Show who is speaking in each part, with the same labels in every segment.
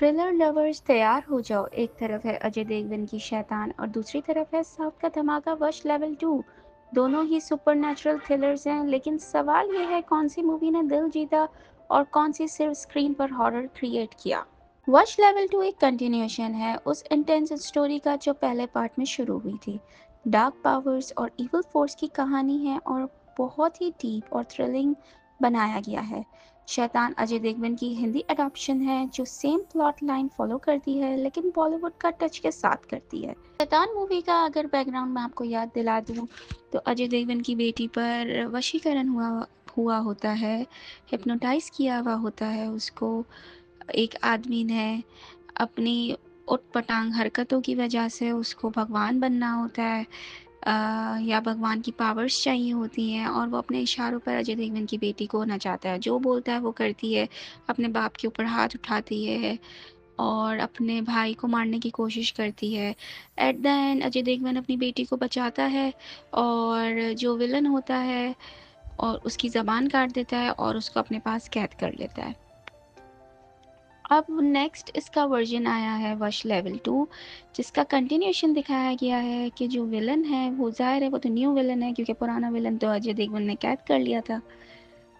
Speaker 1: Thriller lovers तैयार हो जाओ। एक तरफ है अजय देवगन की शैतान और दूसरी तरफ है साउथ का धमाका वश लेवल 2। दोनों ही सुपरनैचुरल थ्रिलर्स हैं, लेकिन सवाल यह है कौन सी मूवी ने दिल जीता और कौन सी सिर्फ स्क्रीन पर हॉरर क्रिएट किया। वश लेवल 2 एक कंटिन्यूएशन है उस इंटेंस स्टोरी का जो पहले पार्ट में शुरू हुई थी। डार्क पावर्स और इविल फोर्स की कहानी है और बहुत ही डीप और थ्रिलिंग बनाया गया है। शैतान अजय देवगन की हिंदी अडॉप्शन है जो सेम प्लॉट लाइन फॉलो करती है लेकिन बॉलीवुड का टच के साथ करती है। शैतान मूवी का अगर बैकग्राउंड मैं आपको याद दिला दूं तो अजय देवगन की बेटी पर वशीकरण हुआ हुआ होता है, हिप्नोटाइज किया हुआ होता है उसको। एक आदमी ने अपनी उटपटांग हरकतों की वजह से उसको भगवान बनना होता है, या भगवान की पावर्स चाहिए होती हैं और वो अपने इशारों पर अजय देवगन की बेटी को नचाता है। जो बोलता है वो करती है, अपने बाप के ऊपर हाथ उठाती है और अपने भाई को मारने की कोशिश करती है। At the end Ajay Devgn अपनी बेटी को बचाता है और जो विलन होता है और उसकी ज़बान काट देता है और उसको अपने पास कैद कर लेता है। अब नेक्स्ट इसका वर्जन आया है वश लेवल 2, जिसका कंटिन्यूएशन दिखाया गया है कि जो विलन है वो ज़ाहिर है वो तो न्यू विलन है क्योंकि पुराना विलन तो अजय देवगन ने कैद कर लिया था।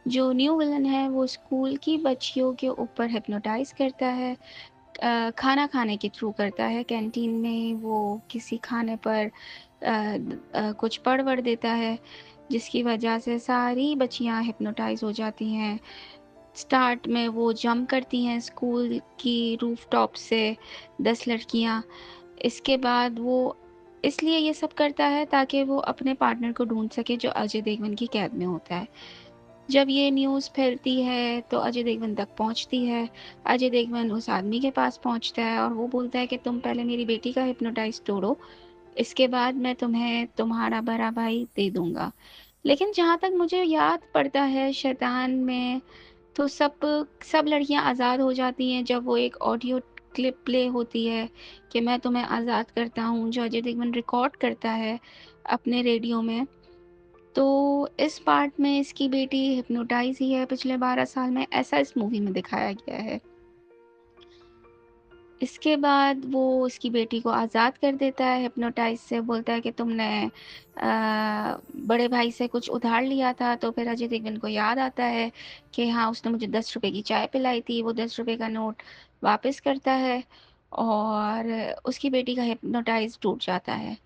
Speaker 1: जो न्यू विलन है वो स्कूल की बच्चियों के ऊपर हिप्नोटाइज करता है, खाना खाने के थ्रू करता है। कैंटीन में वो किसी खाने पर कुछ पढ़ वढ़ देता है जिसकी वजह से सारी बच्चियां हिप्नोटाइज हो जाती हैं। स्टार्ट में वो जंप करती हैं स्कूल की रूफ टॉप से 10 लड़कियां। इसके बाद वो इसलिए ये सब करता है ताकि वो अपने पार्टनर को ढूंढ सके जो अजय देवगन की कैद में होता है। जब ये न्यूज़ फैलती है तो अजय देवगन तक पहुंचती है। अजय देवगन उस आदमी के पास पहुंचता है और वो बोलता है कि तुम पहले मेरी बेटी का हिप्नोटाइज तोड़ो, इसके बाद मैं तुम्हें तुम्हारा बड़ा भाई दे दूंगा। लेकिन जहाँ तक मुझे याद पड़ता है शैतान में तो सब लड़कियां आज़ाद हो जाती हैं जब वो एक ऑडियो क्लिप प्ले होती है कि मैं तुम्हें आज़ाद करता हूँ, जो अजय देवगन रिकॉर्ड करता है अपने रेडियो में। तो इस पार्ट में इसकी बेटी हिप्नोटाइज ही है पिछले 12 साल में, ऐसा इस मूवी में दिखाया गया है। इसके बाद वो उसकी बेटी को आज़ाद कर देता है हिप्नोटाइज से, बोलता है कि तुमने बड़े भाई से कुछ उधार लिया था। तो फिर अजय देवगन को याद आता है कि हाँ उसने मुझे 10 रुपए की चाय पिलाई थी। वो 10 रुपए का नोट वापस करता है और उसकी बेटी का हिप्नोटाइज टूट जाता है।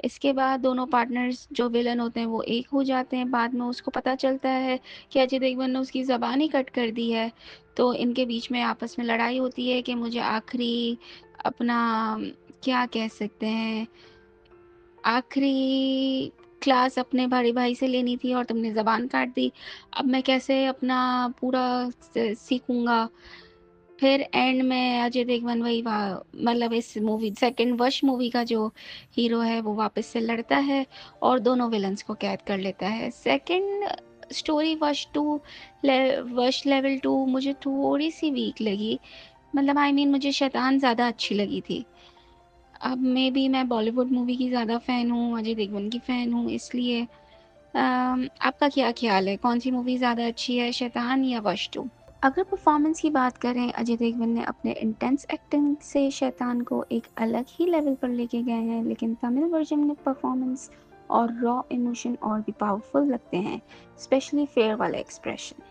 Speaker 1: इसके बाद दोनों पार्टनर्स जो विलन होते हैं वो एक हो जाते हैं। बाद में उसको पता चलता है कि अजय देवगन ने उसकी ज़बान ही कट कर दी है। तो इनके बीच में आपस में लड़ाई होती है कि मुझे आखिरी अपना क्या कह सकते हैं, आखिरी क्लास अपने बड़े भाई से लेनी थी और तुमने ज़बान काट दी। अब मैं कैसे अपना पूरा सीखूंगा। फिर एंड में अजय देवगन वही मतलब इस मूवी सेकंड वश मूवी का जो हीरो है वो वापस से लड़ता है और दोनों विलन्स को कैद कर लेता है। सेकंड स्टोरी वश लेवल 2 मुझे थोड़ी सी वीक लगी। मतलब मुझे शैतान ज़्यादा अच्छी लगी थी। अब मे बी मैं बॉलीवुड मूवी की ज़्यादा फ़ैन हूँ, अजय देवगन की फ़ैन हूँ, इसलिए आपका क्या ख्याल है कौन सी मूवी ज़्यादा अच्छी है, शैतान या वश 2? अगर परफॉर्मेंस की बात करें, अजय देवगन ने अपने इंटेंस एक्टिंग से शैतान को एक अलग ही लेवल पर लेके गए हैं, लेकिन तमिल वर्जन में परफॉर्मेंस और रॉ इमोशन और भी पावरफुल लगते हैं, स्पेशली फेयर वाला एक्सप्रेशन।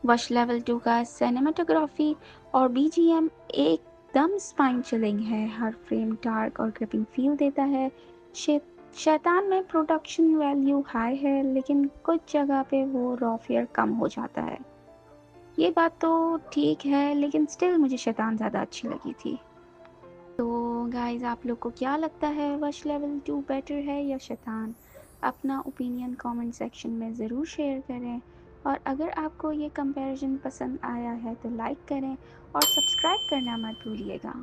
Speaker 1: वश लेवल 2 का सिनेमाटोग्राफी और बीजीएम एकदम स्पाइन चिलिंग है, हर फ्रेम डार्क और ग्रिपिंग फील देता है। शे, शैतान में प्रोडक्शन वैल्यू हाई है लेकिन कुछ जगह पे वो रॉ फेयर कम हो जाता है। ये बात तो ठीक है लेकिन स्टिल मुझे शैतान ज़्यादा अच्छी लगी थी। तो गाइस, आप लोग को क्या लगता है, वश लेवल 2 बेटर है या शैतान? अपना ओपिनियन कमेंट सेक्शन में ज़रूर शेयर करें और अगर आपको ये कंपैरिजन पसंद आया है तो लाइक करें और सब्सक्राइब करना मत भूलिएगा।